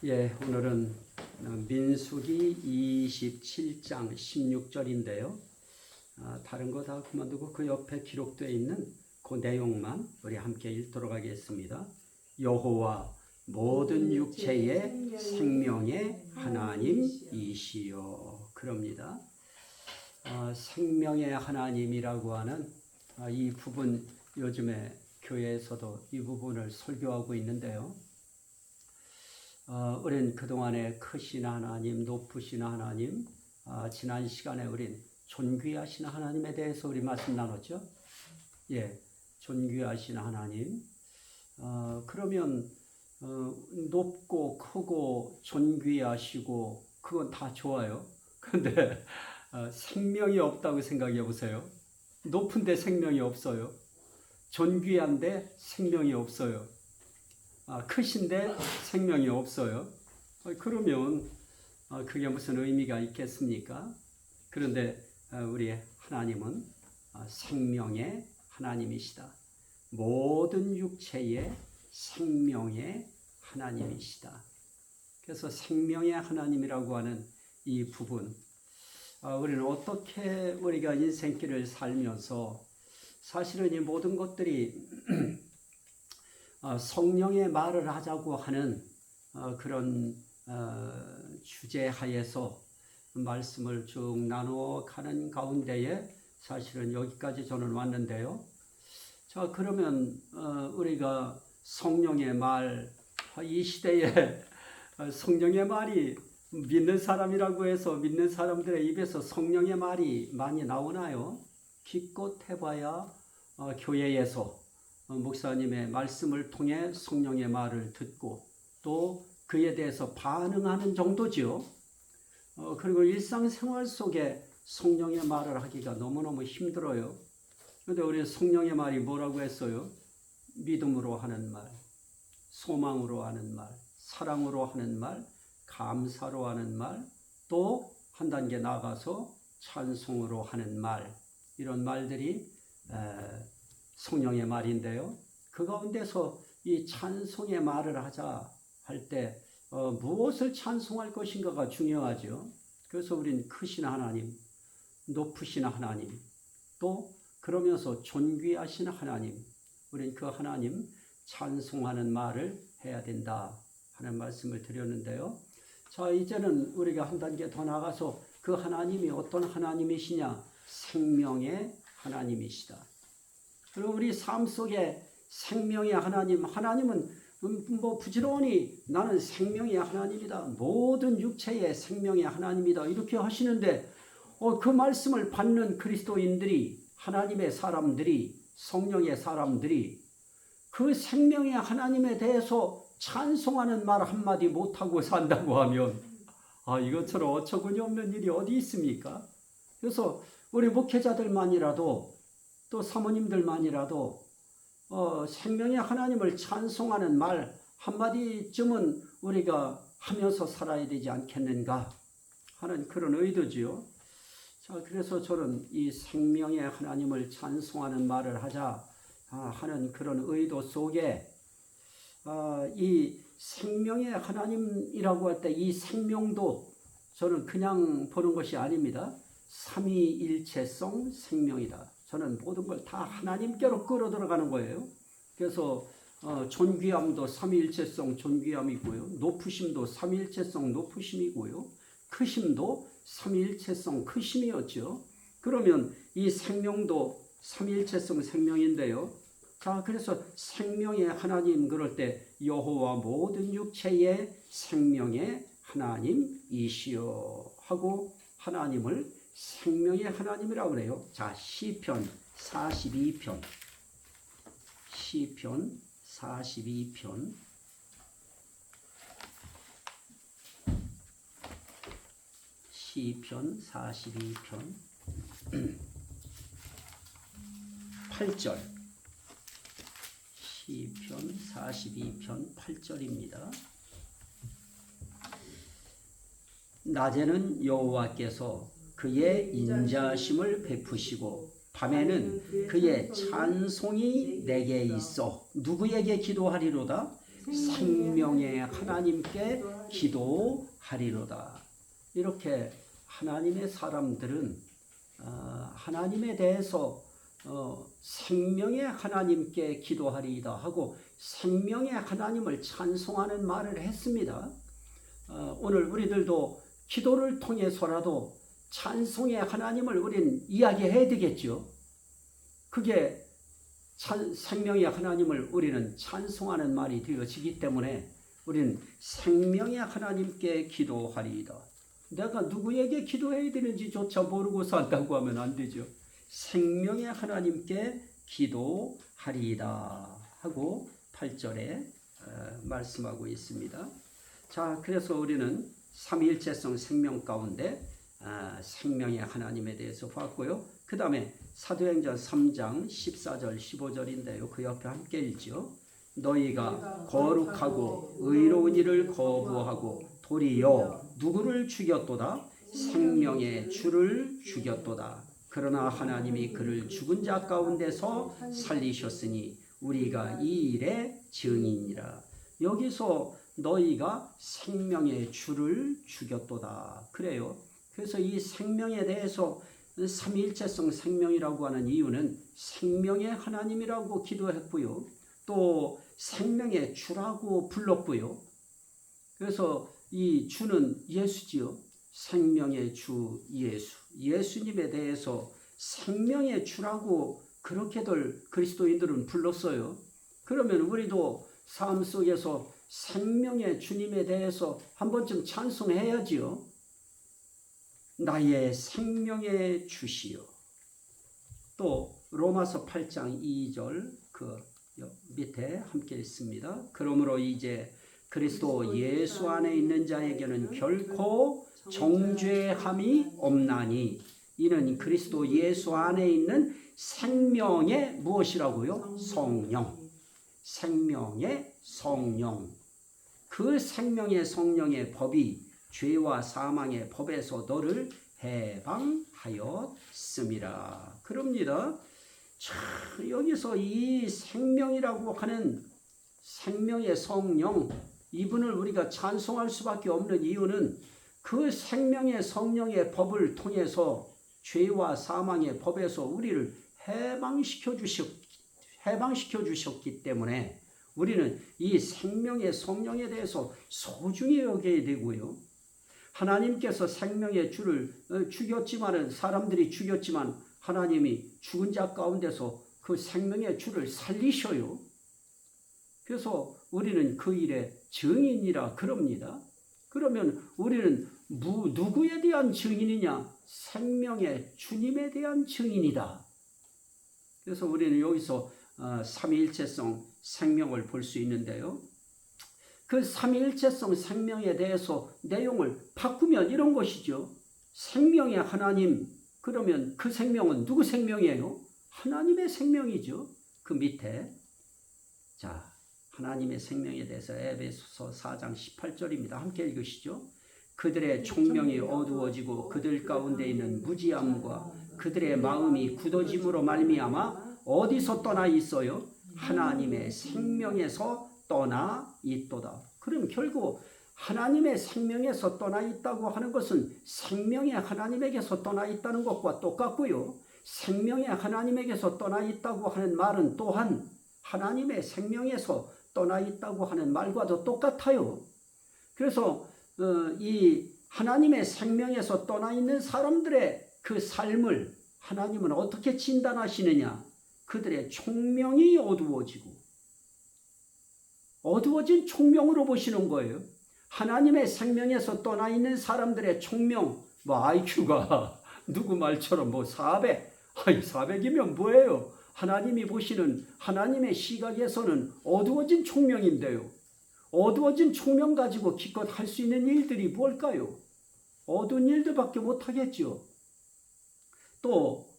예, 오늘은 민수기 27장 16절인데요. 다른 거 다 그만두고 그 옆에 기록되어 있는 그 내용만 우리 함께 읽도록 하겠습니다. 여호와 모든 육체의 생명의 하나님이시요. 그럽니다. 생명의 하나님이라고 하는 이 부분, 요즘에 교회에서도 이 부분을 설교하고 있는데요. 우린 그동안에 크신 하나님, 높으신 하나님, 지난 시간에 우린 존귀하신 하나님에 대해서 우리 말씀 나눴죠. 예, 존귀하신 하나님. 그러면 높고 크고 존귀하시고 그건 다 좋아요. 그런데 생명이 없다고 생각해 보세요. 높은데 생명이 없어요. 존귀한데 생명이 없어요. 크신데 생명이 없어요. 그러면 그게 무슨 의미가 있겠습니까? 그런데 우리 하나님은 생명의 하나님이시다. 모든 육체의 생명의 하나님이시다. 그래서 생명의 하나님이라고 하는 이 부분, 우리는 어떻게 우리가 인생길을 살면서 사실은 이 모든 것들이 성령의 말을 하자고 하는 그런 주제 하에서 말씀을 쭉 나누어 가는 가운데에 사실은 여기까지 저는 왔는데요. 자, 그러면 우리가 성령의 말, 이 시대에 성령의 말이 믿는 사람이라고 해서 믿는 사람들의 입에서 성령의 말이 많이 나오나요? 기껏 해봐야 교회에서 목사님의 말씀을 통해 성령의 말을 듣고 또 그에 대해서 반응하는 정도죠. 그리고 일상생활 속에 성령의 말을 하기가 너무너무 힘들어요. 그런데 우리 성령의 말이 뭐라고 했어요? 믿음으로 하는 말, 소망으로 하는 말, 사랑으로 하는 말, 감사로 하는 말, 또 한 단계 나아가서 찬송으로 하는 말, 이런 말들이 성령의 말인데요. 그 가운데서 이 찬송의 말을 하자 할 때 무엇을 찬송할 것인가가 중요하죠. 그래서 우린 크신 하나님, 높으신 하나님, 또 그러면서 존귀하신 하나님, 우린 그 하나님 찬송하는 말을 해야 된다 하는 말씀을 드렸는데요. 자, 이제는 우리가 한 단계 더 나가서 그 하나님이 어떤 하나님이시냐? 생명의 하나님이시다. 그리고 우리 삶 속에 생명의 하나님, 하나님은 부지런히 나는 생명의 하나님이다. 모든 육체의 생명의 하나님이다. 이렇게 하시는데 그 말씀을 받는 그리스도인들이, 하나님의 사람들이, 성령의 사람들이 그 생명의 하나님에 대해서 찬송하는 말 한마디 못하고 산다고 하면 이것처럼 어처구니 없는 일이 어디 있습니까? 그래서 우리 목회자들만이라도 또 사모님들만이라도 생명의 하나님을 찬송하는 말 한마디쯤은 우리가 하면서 살아야 되지 않겠는가 하는 그런 의도지요. 자, 그래서 저는 이 생명의 하나님을 찬송하는 말을 하자 하는 그런 의도 속에 이 생명의 하나님이라고 할 때 이 생명도 저는 그냥 보는 것이 아닙니다. 삼위일체성 생명이다. 저는 모든 걸 다 하나님께로 끌어들어가는 거예요. 그래서 존귀함도 삼위일체성 존귀함이고요. 높으심도 삼위일체성 높으심이고요. 크심도 삼위일체성 크심이었죠. 그러면 이 생명도 삼위일체성 생명인데요. 자, 그래서 생명의 하나님, 그럴 때 여호와 모든 육체의 생명의 하나님이시여 하고 하나님을 생명의 하나님이라고 그래요. 자, 시편 42편. 시편 42편. 시편 42편 8절. 시편 42편 8절입니다. 낮에는 여호와께서 그의 인자심을 베푸시고 밤에는 그의 찬송이 내게 있어. 누구에게 기도하리로다? 생명의 하나님께 기도하리로다. 이렇게 하나님의 사람들은 하나님에 대해서 생명의 하나님께 기도하리이다 하고 생명의 하나님을 찬송하는 말을 했습니다. 오늘 우리들도 기도를 통해서라도 찬송의 하나님을 우리는 이야기해야 되겠죠. 그게 생명의 하나님을 우리는 찬송하는 말이 되어지기 때문에 우리는 생명의 하나님께 기도하리이다. 내가 누구에게 기도해야 되는지조차 모르고 산다고 하면 안 되죠. 생명의 하나님께 기도하리이다 하고 8절에 말씀하고 있습니다. 자, 그래서 우리는 삼위일체성 생명 가운데 생명의 하나님에 대해서 봤고요. 그 다음에 사도행전 3장 14절 15절인데요. 그 옆에 함께 읽죠. 너희가 거룩하고 의로운 일을 거부하고 도리어 누구를 죽였도다? 생명의 주를 죽였도다. 그러나 하나님이 그를 죽은 자 가운데서 살리셨으니 우리가 이 일의 증인이라. 여기서 너희가 생명의 주를 죽였도다. 그래요. 그래서 이 생명에 대해서 삼위일체성 생명이라고 하는 이유는 생명의 하나님이라고 기도했고요. 또 생명의 주라고 불렀고요. 그래서 이 주는 예수지요. 생명의 주 예수. 예수님에 대해서 생명의 주라고 그렇게들 그리스도인들은 불렀어요. 그러면 우리도 삶 속에서 생명의 주님에 대해서 한 번쯤 찬송해야지요. 나의 생명의 주시요. 또 로마서 8장 2절 그 밑에 함께 있습니다. 그러므로 이제 그리스도 예수 안에 있는 자에게는 결코 정죄함이 없나니 이는 그리스도 예수 안에 있는 생명의 무엇이라고요? 성령. 생명의 성령. 그 생명의 성령의 법이 죄와 사망의 법에서 너를 해방하였음이라. 그럽니다. 자, 여기서 이 생명이라고 하는 생명의 성령, 이분을 우리가 찬송할 수밖에 없는 이유는 그 생명의 성령의 법을 통해서 죄와 사망의 법에서 우리를 해방시켜 주셨기 때문에 우리는 이 생명의 성령에 대해서 소중히 여겨야 되고요. 하나님께서 생명의 주를 죽였지만은 사람들이 죽였지만 하나님이 죽은 자 가운데서 그 생명의 주를 살리셔요. 그래서 우리는 그 일의 증인이라 그럽니다. 그러면 우리는 누구에 대한 증인이냐? 생명의 주님에 대한 증인이다. 그래서 우리는 여기서 삼위일체성 생명을 볼 수 있는데요. 그 삼위일체성 생명에 대해서 내용을 바꾸면 이런 것이죠. 생명의 하나님, 그러면 그 생명은 누구 생명이에요? 하나님의 생명이죠. 그 밑에 자, 하나님의 생명에 대해서 에베소서 4장 18절입니다. 함께 읽으시죠. 그들의 총명이 어두워지고 그들 가운데 있는 무지함과 그들의 마음이 굳어짐으로 말미암아 어디서 떠나 있어요? 하나님의 생명에서 떠나 있도다. 그럼 결국 하나님의 생명에서 떠나 있다고 하는 것은 생명의 하나님에게서 떠나 있다는 것과 똑같고요. 생명의 하나님에게서 떠나 있다고 하는 말은 또한 하나님의 생명에서 떠나 있다고 하는 말과도 똑같아요. 그래서 이 하나님의 생명에서 떠나 있는 사람들의 그 삶을 하나님은 어떻게 진단하시느냐? 그들의 총명이 어두워진 총명으로 보시는 거예요. 하나님의 생명에서 떠나 있는 사람들의 총명, IQ가 누구 말처럼 400, 400이면 뭐예요? 하나님이 보시는 하나님의 시각에서는 어두워진 총명인데요. 어두워진 총명 가지고 기껏 할 수 있는 일들이 뭘까요? 어두운 일들밖에 못하겠죠. 또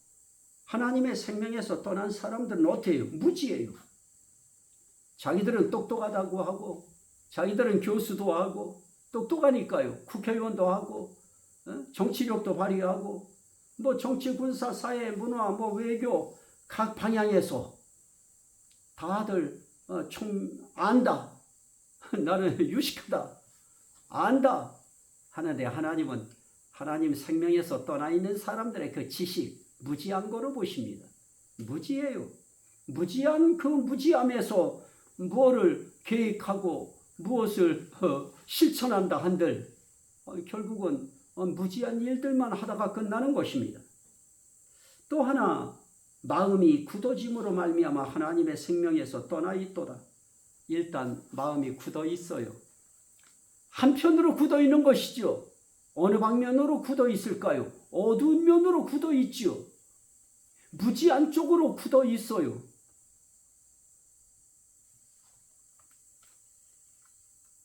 하나님의 생명에서 떠난 사람들은 어때요? 무지예요. 자기들은 똑똑하다고 하고 자기들은 교수도 하고 똑똑하니까요. 국회의원도 하고 정치력도 발휘하고 정치, 군사, 사회, 문화, 외교 각 방향에서 다들 안다. 나는 유식하다, 안다 하는데 하나님은 하나님 생명에서 떠나 있는 사람들의 그 지식 무지한 거로 보십니다. 무지해요. 무지한 그 무지함에서 무엇을 계획하고 무엇을 실천한다 한들 결국은 무지한 일들만 하다가 끝나는 것입니다. 또 하나 마음이 굳어짐으로 말미암아 하나님의 생명에서 떠나 있도다. 일단 마음이 굳어 있어요. 한편으로 굳어 있는 것이죠. 어느 방면으로 굳어 있을까요? 어두운 면으로 굳어 있지요. 무지한 쪽으로 굳어 있어요.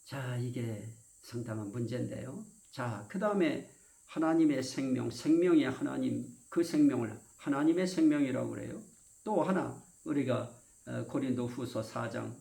자, 이게 상당한 문제인데요. 자, 그 다음에 하나님의 생명, 생명의 하나님, 그 생명을 하나님의 생명이라고 그래요. 또 하나 우리가 고린도후서 4장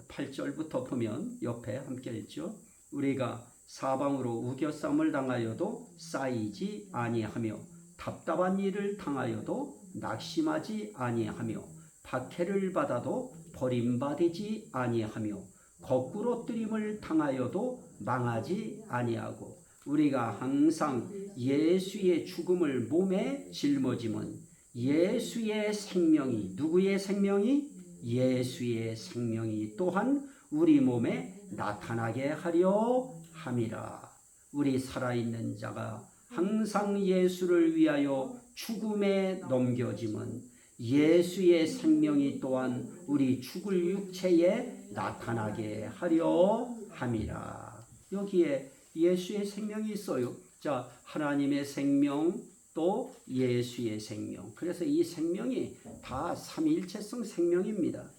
8절부터 보면 옆에 함께 있죠. 우리가 사방으로 우겨쌈을 당하여도 쌓이지 아니하며 답답한 일을 당하여도 낙심하지 아니하며 박해를 받아도 버림받지 아니하며 거꾸로 뜨림을 당하여도 망하지 아니하고 우리가 항상 예수의 죽음을 몸에 짊어짐은 예수의 생명이 누구의 생명이? 예수의 생명이 또한 우리 몸에 나타나게 하려 함이라. 우리 살아있는 자가 항상 예수를 위하여 죽음에 넘겨짐은 예수의 생명이 또한 우리 죽을 육체에 나타나게 하려 함이라. 여기에 예수의 생명이 있어요. 자, 하나님의 생명 또 예수의 생명. 그래서 이 생명이 다 삼위일체성 생명입니다.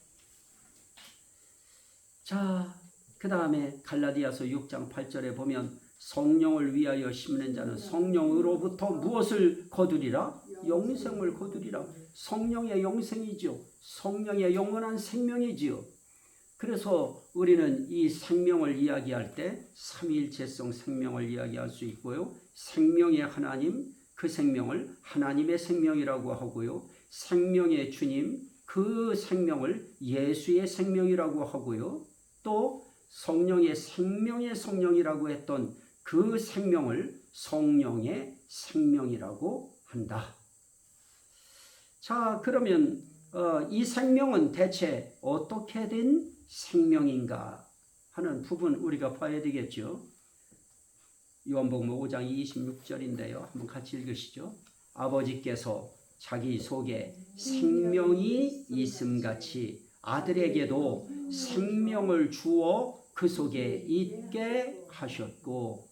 자, 그 다음에 갈라디아서 6장 8절에 보면 성령을 위하여 심는 자는 성령으로부터 무엇을 거두리라? 영생을 거두리라. 성령의 영생이죠. 성령의 영원한 생명이지요. 그래서 우리는 이 생명을 이야기할 때 삼위일체성 생명을 이야기할 수 있고요. 생명의 하나님, 그 생명을 하나님의 생명이라고 하고요. 생명의 주님, 그 생명을 예수의 생명이라고 하고요. 또 성령의 생명의 성령이라고 했던 그 생명을 성령의 생명이라고 한다. 자, 그러면 이 생명은 대체 어떻게 된 생명인가 하는 부분 우리가 봐야 되겠죠. 요한복음 5장 26절인데요. 한번 같이 읽으시죠. 아버지께서 자기 속에 생명이 있음같이 아들에게도 생명을 주어 그 속에 있게 하셨고,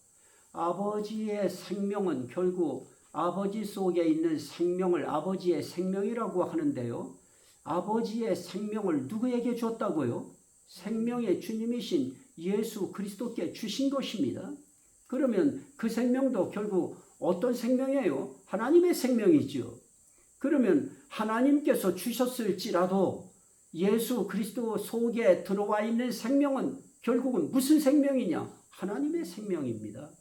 아버지의 생명은 결국 아버지 속에 있는 생명을 아버지의 생명이라고 하는데요. 아버지의 생명을 누구에게 줬다고요? 생명의 주님이신 예수 그리스도께 주신 것입니다. 그러면 그 생명도 결국 어떤 생명이에요? 하나님의 생명이죠. 그러면 하나님께서 주셨을지라도 예수 그리스도 속에 들어와 있는 생명은 결국은 무슨 생명이냐? 하나님의 생명입니다.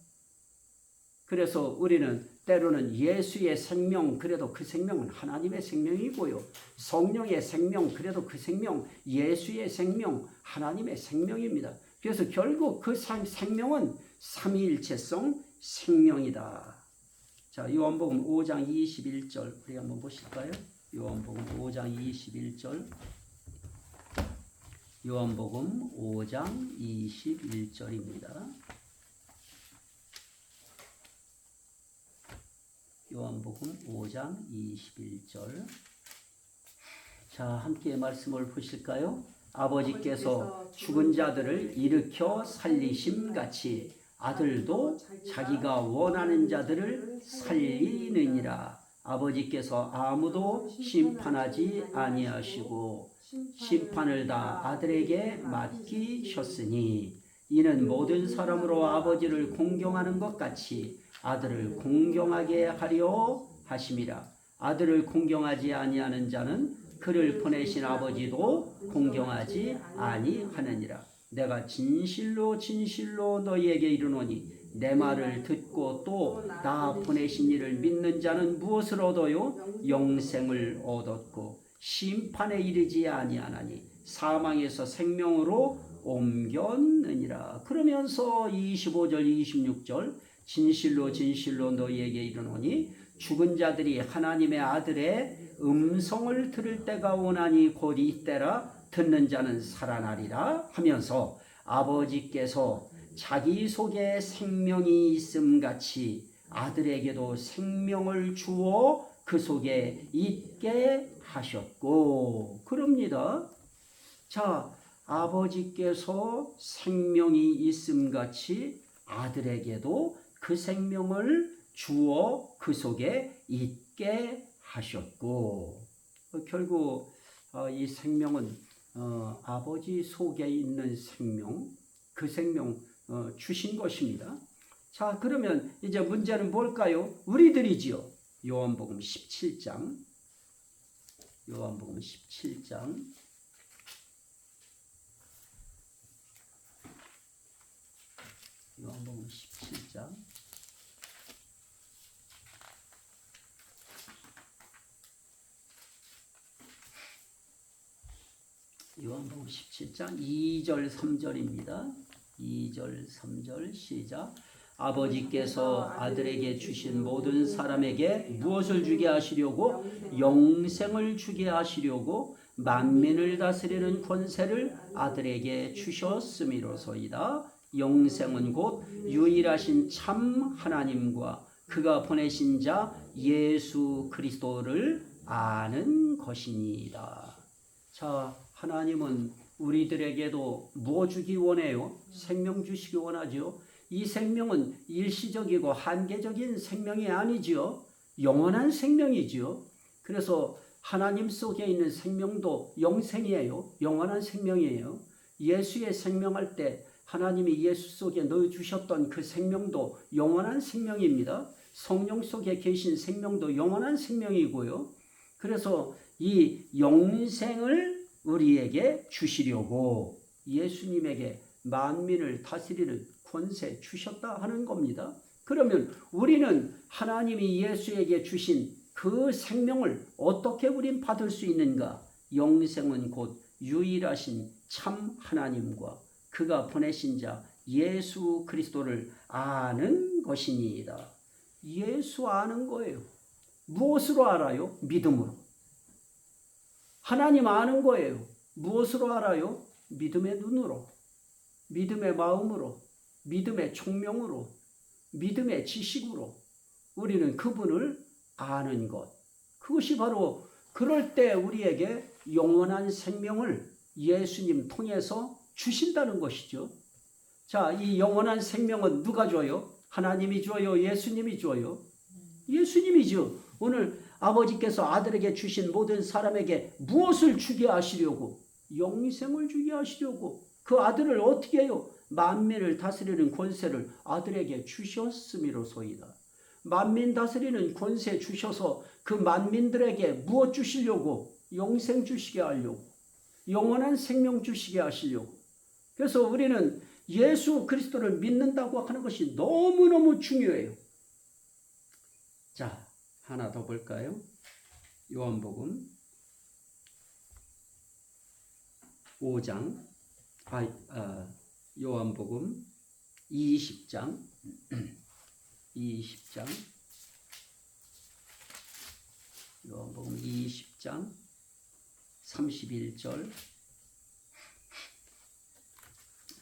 그래서 우리는 때로는 예수의 생명, 그래도 그 생명은 하나님의 생명이고요. 성령의 생명, 그래도 그 생명, 예수의 생명, 하나님의 생명입니다. 그래서 결국 그 생명은 삼위일체성 생명이다. 자, 요한복음 5장 21절 우리 한번 보실까요? 요한복음 5장 21절. 요한복음 5장 21절입니다. 요한복음 5장 21절. 자, 함께 말씀을 보실까요? 아버지께서 죽은 자들을 일으켜 살리심같이 아들도 자기가 원하는 자들을 살리느니라. 아버지께서 아무도 심판하지 아니하시고 심판을 다 아들에게 맡기셨으니 이는 모든 사람으로 아버지를 공경하는 것 같이 아들을 공경하게 하려 하심이라. 아들을 공경하지 아니하는 자는 그를 보내신 아버지도 공경하지 아니하느니라. 내가 진실로 진실로 너희에게 이르노니 내 말을 듣고 또 나 보내신 이를 믿는 자는 무엇을 얻어요? 영생을 얻었고 심판에 이르지 아니하나니 사망에서 생명으로 옮겼느니라. 그러면서 25절 26절 진실로 진실로 너희에게 이르노니 죽은 자들이 하나님의 아들의 음성을 들을 때가 오나니 곧 이때라. 듣는 자는 살아나리라 하면서 아버지께서 자기 속에 생명이 있음같이 아들에게도 생명을 주어 그 속에 있게 하셨고 그럽니다. 자, 아버지께서 생명이 있음같이 아들에게도 그 생명을 주어 그 속에 있게 하셨고 결국 이 생명은 아버지 속에 있는 생명, 그 생명 주신 것입니다. 자, 그러면 이제 문제는 뭘까요? 우리들이지요. 요한복음 17장. 요한복음 17장. 요한복음 17장. 요한복음 17장 2절 3절입니다. 2절 3절 시작. 아버지께서 아들에게 주신 모든 사람에게 무엇을 주게 하시려고? 영생을 주게 하시려고 만민을 다스리는 권세를 아들에게 주셨음이로소이다. 영생은 곧 유일하신 참 하나님과 그가 보내신 자 예수 그리스도를 아는 것이니이다. 자, 하나님은 우리들에게도 뭐 주기 원해요? 생명 주시기 원하죠. 이 생명은 일시적이고 한계적인 생명이 아니지요. 영원한 생명이지요. 그래서 하나님 속에 있는 생명도 영생이에요. 영원한 생명이에요. 예수의 생명할 때 하나님이 예수 속에 넣어주셨던 그 생명도 영원한 생명입니다. 성령 속에 계신 생명도 영원한 생명이고요. 그래서 이 영생을 우리에게 주시려고 예수님에게 만민을 다스리는 권세 주셨다 하는 겁니다. 그러면 우리는 하나님이 예수에게 주신 그 생명을 어떻게 우린 받을 수 있는가? 영생은 곧 유일하신 참 하나님과 그가 보내신 자 예수 그리스도를 아는 것이니이다. 예수 아는 거예요. 무엇으로 알아요? 믿음으로. 하나님 아는 거예요. 무엇으로 알아요? 믿음의 눈으로, 믿음의 마음으로, 믿음의 총명으로, 믿음의 지식으로 우리는 그분을 아는 것. 그것이 바로 그럴 때 우리에게 영원한 생명을 예수님 통해서 주신다는 것이죠. 자, 이 영원한 생명은 누가 줘요? 하나님이 줘요? 예수님이 줘요? 예수님이죠. 오늘 아버지께서 아들에게 주신 모든 사람에게 무엇을 주게 하시려고? 영생을 주게 하시려고. 그 아들을 어떻게 해요? 만민을 다스리는 권세를 아들에게 주셨음이로소이다. 만민 다스리는 권세 주셔서 그 만민들에게 무엇 주시려고? 영생 주시게 하려고. 영원한 생명 주시게 하시려고. 그래서 우리는 예수 그리스도를 믿는다고 하는 것이 너무너무 중요해요. 자, 하나 더 볼까요? 요한복음 5장, 요한복음 20장, 20장, 요한복음 20장 31절,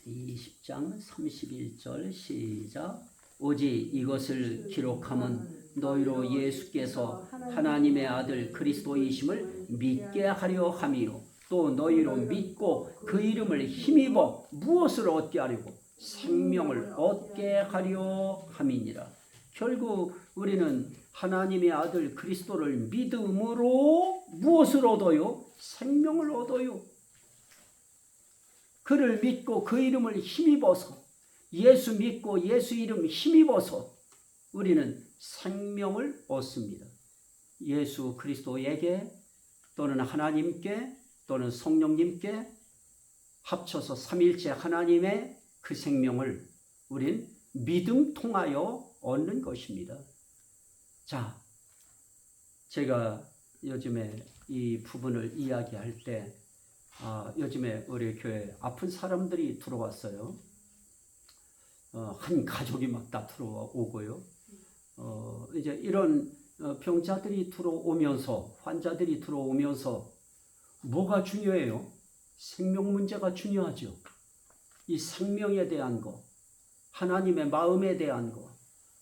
20장 31절 시작. 오직 이것을 기록함은 너희로 예수께서 하나님의 아들 그리스도이심을 믿게 하려 함이요 또 너희로 믿고 그 이름을 힘입어 무엇을 얻게 하려고? 생명을 얻게 하려 함이니라. 결국 우리는 하나님의 아들 그리스도를 믿음으로 무엇을 얻어요? 생명을 얻어요. 그를 믿고 그 이름을 힘입어서 예수 믿고 예수 이름 힘입어서 우리는 생명을 얻습니다. 예수 그리스도에게 또는 하나님께 또는 성령님께 합쳐서 삼일체 하나님의 그 생명을 우린 믿음 통하여 얻는 것입니다. 자, 제가 요즘에 이 부분을 이야기할 때 요즘에 우리 교회에 아픈 사람들이 들어왔어요. 한 가족이 막 다 들어오고요. 이제 이런 병자들이 들어오면서, 환자들이 들어오면서 뭐가 중요해요? 생명 문제가 중요하죠. 이 생명에 대한 거, 하나님의 마음에 대한 거.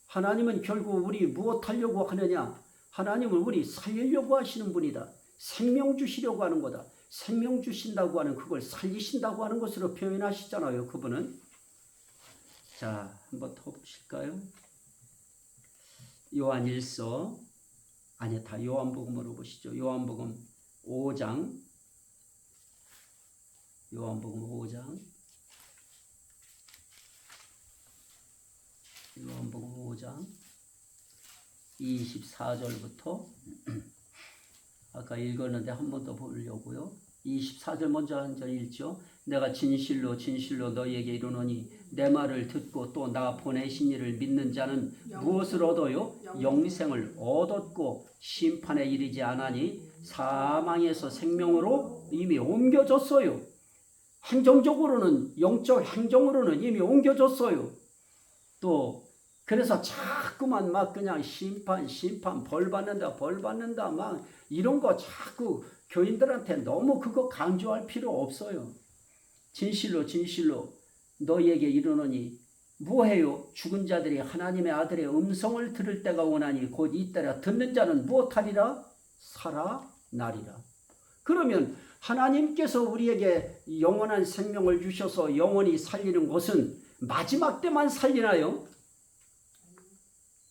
하나님은 결국 우리 무엇하려고 하느냐? 하나님은 우리 살리려고 하시는 분이다. 생명 주시려고 하는 거다. 생명 주신다고 하는 그걸 살리신다고 하는 것으로 표현하시잖아요. 그분은. 자, 한번 더 보실까요? 요한일서, 아니 다 요한복음으로 보시죠. 요한복음 5장, 요한복음 5장, 요한복음 5장 24절부터 아까 읽었는데 한 번 더 보려고요. 24절 먼저 한 절 읽죠. 내가 진실로 진실로 너희에게 이르노니 내 말을 듣고 또 나 보내신 이를 믿는 자는 무엇을 얻어요? 영생을 얻었고 심판에 이르지 않으니 사망에서 생명으로 이미 옮겨졌어요. 행정적으로는, 영적 행정으로는 이미 옮겨졌어요. 또 그래서 자꾸만 막 그냥 심판 벌 받는다 막 이런 거 자꾸 교인들한테 너무 그거 강조할 필요 없어요. 진실로 진실로 너희에게 이르노니 뭐해요? 죽은 자들이 하나님의 아들의 음성을 들을 때가 오나니 곧 이때라. 듣는 자는 무엇하리라? 살아나리라. 그러면 하나님께서 우리에게 영원한 생명을 주셔서 영원히 살리는 것은 마지막 때만 살리나요?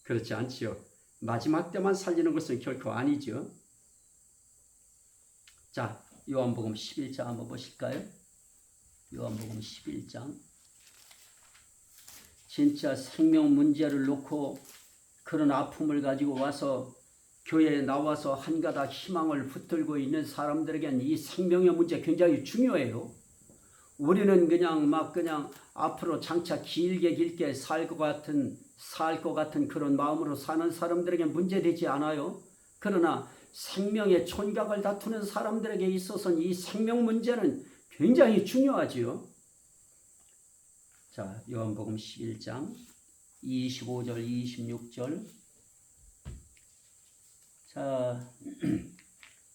그렇지 않지요. 마지막 때만 살리는 것은 결코 아니죠. 자, 요한복음 11장 한번 보실까요? 요한복음 11장. 진짜 생명 문제를 놓고 그런 아픔을 가지고 와서 교회에 나와서 한 가닥 희망을 붙들고 있는 사람들에게는 이 생명의 문제 굉장히 중요해요. 우리는 그냥 앞으로 장차 길게 살 것 같은 그런 마음으로 사는 사람들에게 문제되지 않아요. 그러나 생명의 촌각을 다투는 사람들에게 있어서는 이 생명 문제는 굉장히 중요하지요. 자, 요한복음 11장 25절 26절. 자,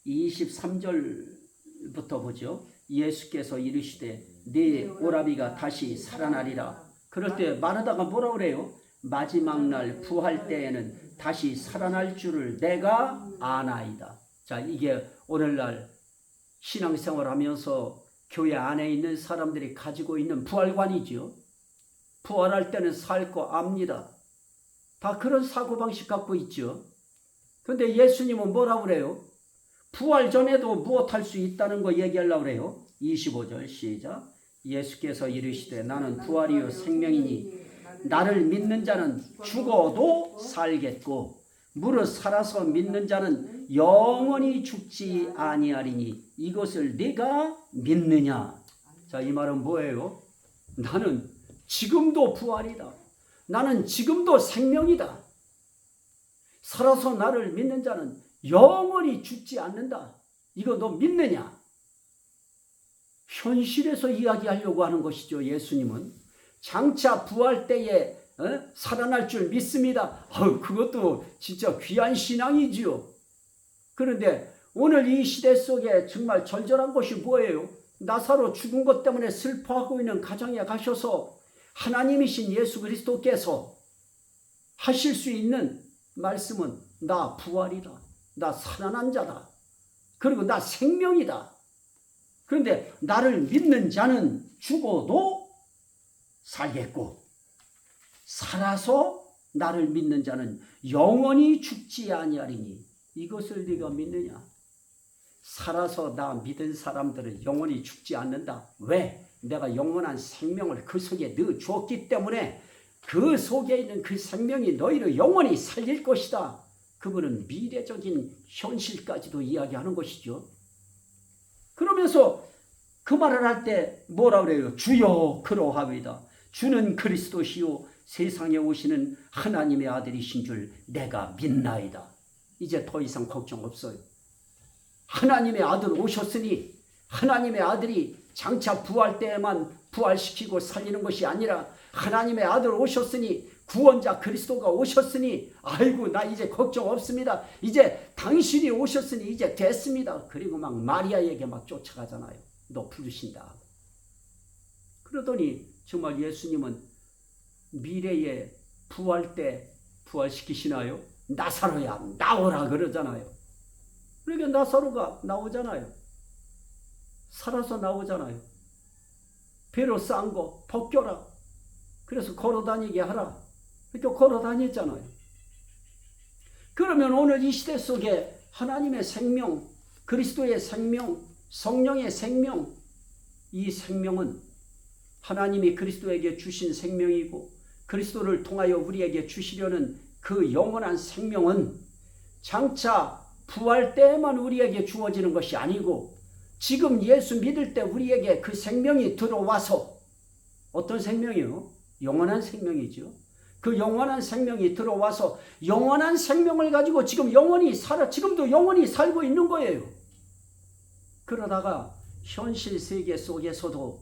23절부터 보죠. 예수께서 이르시되 네 오라비가 다시 살아나리라. 그럴 때 마르다가 뭐라 그래요? 마지막 날 부활 때에는 다시 살아날 줄을 내가 아나이다. 자, 이게 오늘날 신앙생활하면서 교회 안에 있는 사람들이 가지고 있는 부활관이죠. 부활할 때는 살 거 압니다. 다 그런 사고방식 갖고 있죠. 그런데 예수님은 뭐라고 그래요? 부활 전에도 무엇할 수 있다는 거 얘기하려고 그래요. 25절 시작. 예수께서 이르시되 나는 부활이요 생명이니 나를 믿는 자는 죽어도 살겠고 무릇 살아서 믿는 자는 영원히 죽지 아니하리니 이것을 네가 믿느냐. 자, 이 말은 뭐예요? 나는 지금도 부활이다. 나는 지금도 생명이다. 살아서 나를 믿는 자는 영원히 죽지 않는다. 이거 너 믿느냐? 현실에서 이야기하려고 하는 것이죠. 예수님은 장차 부활 때에 살아날 줄 믿습니다. 그것도 진짜 귀한 신앙이지요. 그런데 오늘 이 시대 속에 정말 절절한 것이 뭐예요? 나사로 죽은 것 때문에 슬퍼하고 있는 가정에 가셔서 하나님이신 예수 그리스도께서 하실 수 있는 말씀은 나 부활이다. 나 살아난 자다. 그리고 나 생명이다. 그런데 나를 믿는 자는 죽어도 살겠고 살아서 나를 믿는 자는 영원히 죽지 아니하리니 이것을 네가 믿느냐? 살아서 나 믿은 사람들은 영원히 죽지 않는다. 왜? 내가 영원한 생명을 그 속에 넣어 주었기 때문에 그 속에 있는 그 생명이 너희를 영원히 살릴 것이다. 그분은 미래적인 현실까지도 이야기하는 것이죠. 그러면서 그 말을 할 때 뭐라 그래요? 주여 그러하이다. 주는 그리스도시요 세상에 오시는 하나님의 아들이신 줄 내가 믿나이다. 이제 더 이상 걱정 없어요. 하나님의 아들 오셨으니 하나님의 아들이 장차 부활 때에만 부활시키고 살리는 것이 아니라 하나님의 아들 오셨으니 구원자 그리스도가 오셨으니 아이고 나 이제 걱정 없습니다. 이제 당신이 오셨으니 이제 됐습니다. 그리고 막 마리아에게 막 쫓아가잖아요. 너 부르신다. 그러더니 정말 예수님은 미래에 부활 때 부활시키시나요? 나사로야 나오라 그러잖아요. 그러니까 나사로가 나오잖아요. 살아서 나오잖아요. 배로 싼 거 벗겨라. 그래서 걸어다니게 하라. 이렇게 걸어다녔잖아요. 그러면 오늘 이 시대 속에 하나님의 생명, 그리스도의 생명, 성령의 생명, 이 생명은 하나님이 그리스도에게 주신 생명이고 그리스도를 통하여 우리에게 주시려는 그 영원한 생명은 장차 부활 때에만 우리에게 주어지는 것이 아니고 지금 예수 믿을 때 우리에게 그 생명이 들어와서 어떤 생명이요? 영원한 생명이죠. 그 영원한 생명이 들어와서 영원한 생명을 가지고 지금도 영원히 살고 있는 거예요. 그러다가 현실 세계 속에서도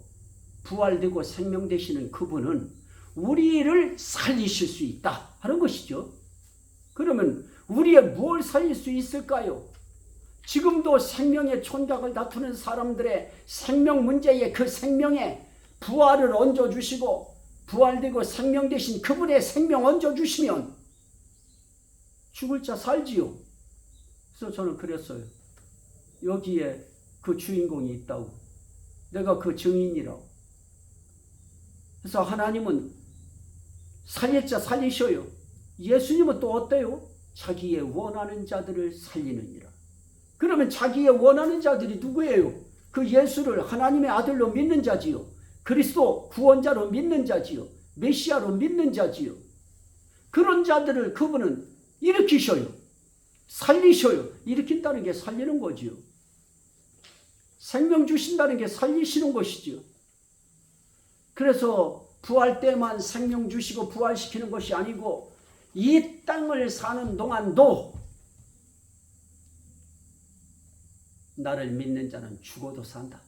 부활되고 생명 되시는 그분은 우리를 살리실 수 있다 하는 것이죠. 그러면 우리의 뭘 살릴 수 있을까요? 지금도 생명의 촌각을 다투는 사람들의 생명 문제에 그 생명에 부활을 얹어주시고 부활되고 생명 되신 그분의 생명 얹어주시면 죽을 자 살지요. 그래서 저는 그랬어요. 여기에 그 주인공이 있다고. 내가 그 증인이라고. 그래서 하나님은 살릴 자 살리셔요. 예수님은 또 어때요? 자기의 원하는 자들을 살리느니라. 그러면 자기의 원하는 자들이 누구예요? 그 예수를 하나님의 아들로 믿는 자지요. 그리스도 구원자로 믿는 자지요. 메시아로 믿는 자지요. 그런 자들을 그분은 일으키셔요. 살리셔요. 일으킨다는 게 살리는 거지요. 생명 주신다는 게 살리시는 것이지요. 그래서 부활 때만 생명 주시고 부활시키는 것이 아니고 이 땅을 사는 동안도 나를 믿는 자는 죽어도 산다.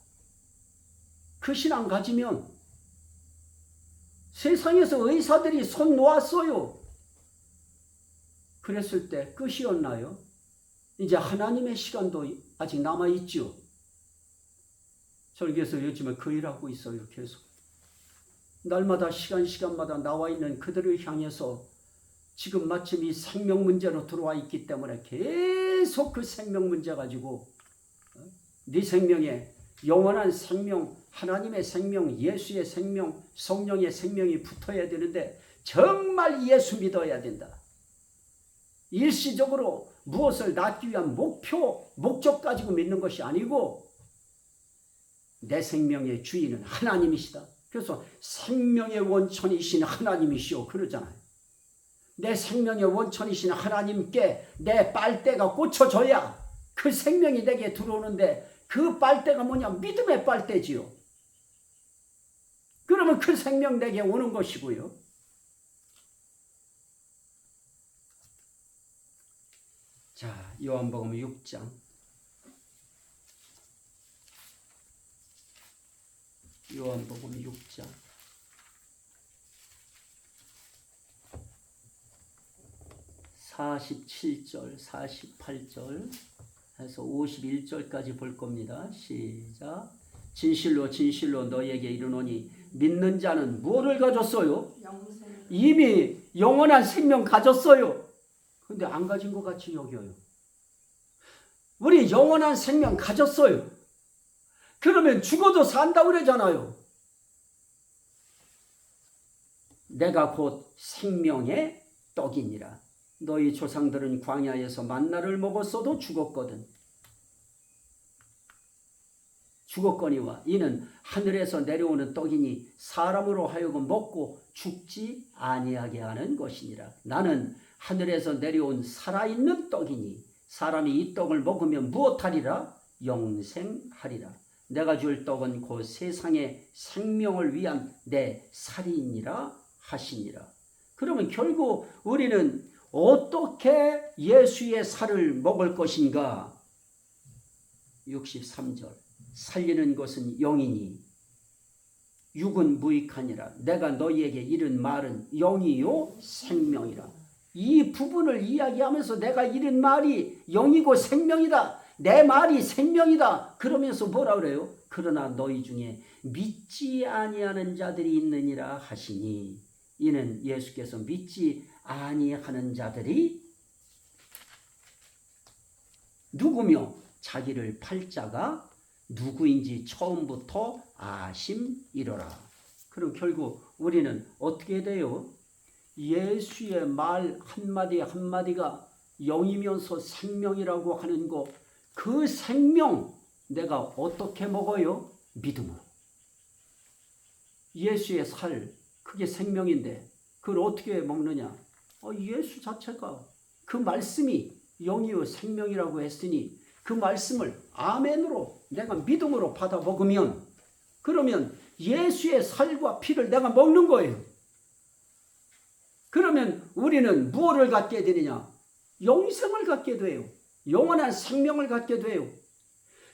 그 신앙 가지면 세상에서 의사들이 손 놓았어요. 그랬을 때 끝이었나요? 이제 하나님의 시간도 아직 남아있죠. 저는 그래서 요즘에 그 일하고 있어요. 계속. 날마다 시간마다 나와 있는 그들을 향해서 지금 마침 이 생명 문제로 들어와 있기 때문에 계속 그 생명 문제 가지고 네 생명에 영원한 생명, 하나님의 생명, 예수의 생명, 성령의 생명이 붙어야 되는데 정말 예수 믿어야 된다. 일시적으로 무엇을 낳기 위한 목적 가지고 믿는 것이 아니고 내 생명의 주인은 하나님이시다. 그래서 생명의 원천이신 하나님이시오 그러잖아요. 내 생명의 원천이신 하나님께 내 빨대가 꽂혀져야 그 생명이 내게 들어오는데 그 빨대가 뭐냐? 믿음의 빨대지요. 그러면 그 생명 내게 오는 것이고요. 자, 요한복음 6장. 요한복음 6장. 47절, 48절 해서 51절까지 볼 겁니다. 시작. 진실로 진실로 너희에게 이르노니 믿는 자는 무엇을 가졌어요? 이미 영원한 생명 가졌어요. 근데 안 가진 것 같이 여겨요. 우리 영원한 생명 가졌어요. 그러면 죽어도 산다고 그러잖아요. 내가 곧 생명의 떡이니라. 너희 조상들은 광야에서 만나를 먹었어도 죽었거니와 이는 하늘에서 내려오는 떡이니 사람으로 하여금 먹고 죽지 아니하게 하는 것이니라. 나는 하늘에서 내려온 살아있는 떡이니 사람이 이 떡을 먹으면 무엇하리라? 영생하리라. 내가 줄 떡은 곧 세상의 생명을 위한 내 살이니라 하시니라. 그러면 결국 우리는 어떻게 예수의 살을 먹을 것인가? 63절. 살리는 것은 영이니 육은 무익하니라. 내가 너희에게 이른 말은 영이요 생명이라. 이 부분을 이야기하면서 내가 이른 말이 영이고 생명이다. 내 말이 생명이다. 그러면서 뭐라 그래요? 그러나 너희 중에 믿지 아니하는 자들이 있느니라 하시니, 이는 예수께서 믿지 아니하는 자들이 누구며 자기를 팔 자가 누구인지 처음부터 아심이로라. 그럼 결국 우리는 어떻게 돼요? 예수의 말 한마디 한마디가 영이면서 생명이라고 하는 거, 그 생명 내가 어떻게 먹어요? 믿음으로. 예수의 살, 그게 생명인데 그걸 어떻게 먹느냐? 예수 자체가, 그 말씀이 영이요 생명이라고 했으니 그 말씀을 아멘으로 내가 믿음으로 받아 먹으면, 그러면 예수의 살과 피를 내가 먹는 거예요. 그러면 우리는 무엇을 갖게 되느냐? 영생을 갖게 돼요. 영원한 생명을 갖게 돼요.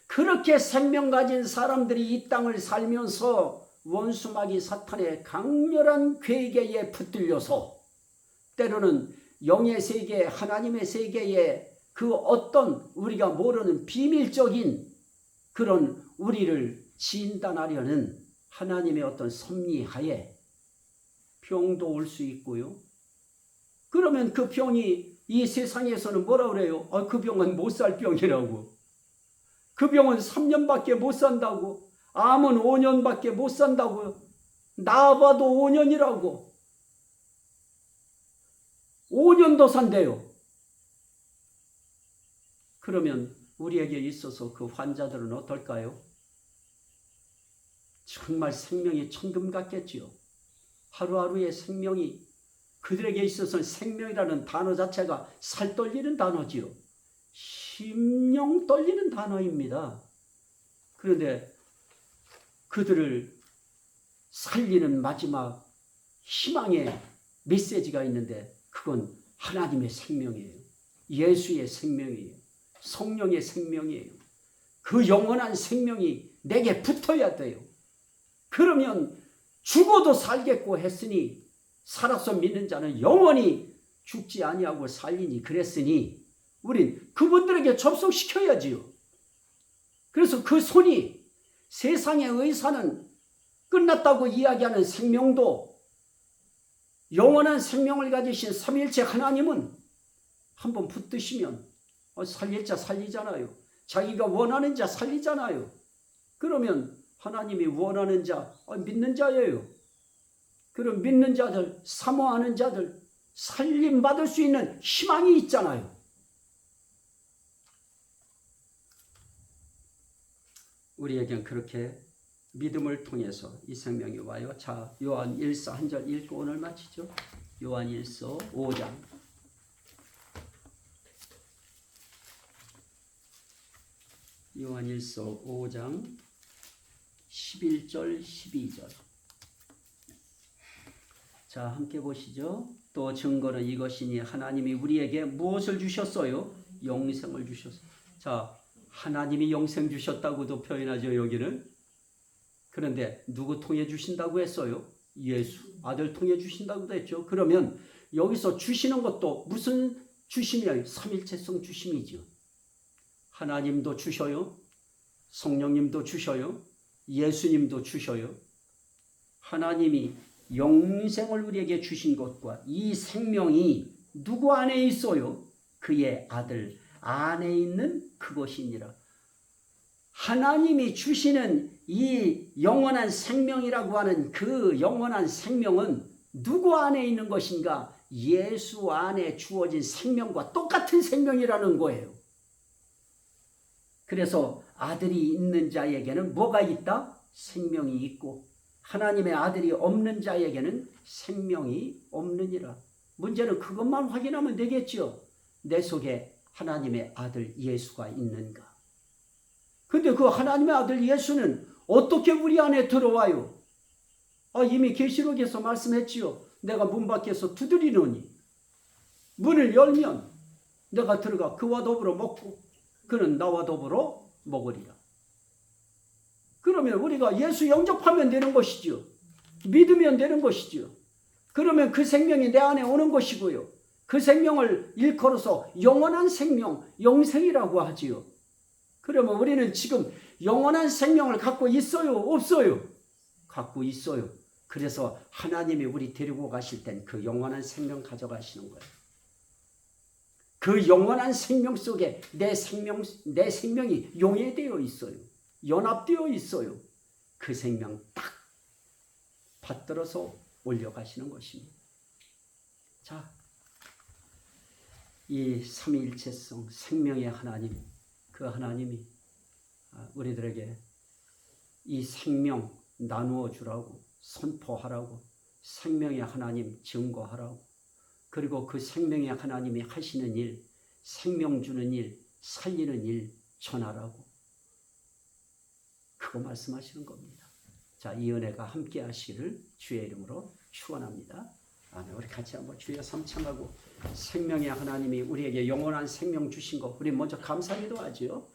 그렇게 생명 가진 사람들이 이 땅을 살면서 원수마귀 사탄의 강렬한 괴계에 붙들려서 때로는 영의 세계, 하나님의 세계에 그 어떤 우리가 모르는 비밀적인 그런 우리를 진단하려는 하나님의 어떤 섭리하에 병도 올 수 있고요. 그러면 그 병이 이 세상에서는 뭐라 그래요? 그 병은 못 살 병이라고. 그 병은 3년밖에 못 산다고. 암은 5년밖에 못 산다고요. 나아봐도 5년이라고. 5년도 산대요. 그러면 우리에게 있어서 그 환자들은 어떨까요? 정말 생명이 천금 같겠지요. 하루하루의 생명이 그들에게 있어서는 생명이라는 단어 자체가 살 떨리는 단어지요. 심령 떨리는 단어입니다. 그런데 그들을 살리는 마지막 희망의 메시지가 있는데 그건 하나님의 생명이에요. 예수의 생명이에요. 성령의 생명이에요. 그 영원한 생명이 내게 붙어야 돼요. 그러면 죽어도 살겠고 했으니 살아서 믿는 자는 영원히 죽지 아니하고 살리니 그랬으니 우린 그분들에게 접속시켜야지요. 그래서 그 손이 세상의 의사는 끝났다고 이야기하는 생명도 영원한 생명을 가지신 삼위일체 하나님은 한번 붙드시면 살릴 자 살리잖아요. 자기가 원하는 자 살리잖아요. 그러면 하나님이 원하는 자, 믿는 자예요. 그럼 믿는 자들, 사모하는 자들 살림받을 수 있는 희망이 있잖아요. 우리에겐 그렇게 믿음을 통해서 이 생명이 와요. 자, 요한 1서 한 절 읽고 오늘 마치죠. 요한 1서 5장. 요한 1서 5장 11절 12절. 자, 함께 보시죠. 또 증거는 이것이니 하나님이 우리에게 무엇을 주셨어요? 영생을 주셨어요. 자, 하나님이 영생 주셨다고도 표현하죠, 여기는. 그런데 누구 통해 주신다고 했어요? 예수, 아들 통해 주신다고도 했죠. 그러면 여기서 주시는 것도 무슨 주심이에요? 삼일체성 주심이죠. 하나님도 주셔요. 성령님도 주셔요. 예수님도 주셔요. 하나님이 영생을 우리에게 주신 것과 이 생명이 누구 안에 있어요? 그의 아들 안에 있는 그것이니라. 하나님이 주시는 이 영원한 생명이라고 하는 그 영원한 생명은 누구 안에 있는 것인가? 예수 안에 주어진 생명과 똑같은 생명이라는 거예요. 그래서 아들이 있는 자에게는 뭐가 있다? 생명이 있고 하나님의 아들이 없는 자에게는 생명이 없느니라. 문제는 그것만 확인하면 되겠죠. 내 속에 하나님의 아들 예수가 있는가? 근데 그 하나님의 아들 예수는 어떻게 우리 안에 들어와요? 이미 계시록에서 말씀했지요. 내가 문 밖에서 두드리노니 문을 열면 내가 들어가 그와 더불어 먹고 그는 나와 더불어 먹으리라. 그러면 우리가 예수 영접하면 되는 것이죠. 믿으면 되는 것이죠. 그러면 그 생명이 내 안에 오는 것이고요. 그 생명을 일컬어서 영원한 생명, 영생이라고 하지요. 그러면 우리는 지금 영원한 생명을 갖고 있어요? 없어요? 갖고 있어요. 그래서 하나님이 우리 데리고 가실 땐 그 영원한 생명 가져가시는 거예요. 그 영원한 생명 속에 내 생명이 용해되어 있어요. 연합되어 있어요. 그 생명 딱 받들어서 올려가시는 것입니다. 자, 이 삼위일체성 생명의 하나님, 그 하나님이 우리들에게 이 생명 나누어 주라고, 선포하라고, 생명의 하나님 증거하라고, 그리고 그 생명의 하나님이 하시는 일, 생명 주는 일, 살리는 일 전하라고, 그거 말씀하시는 겁니다. 자, 이 은혜가 함께 하시기를 주의 이름으로 축원합니다. 아멘. 우리 같이 한번 주여 삼창하고 생명의 하나님이 우리에게 영원한 생명 주신 거 우리 먼저 감사기도 하지요.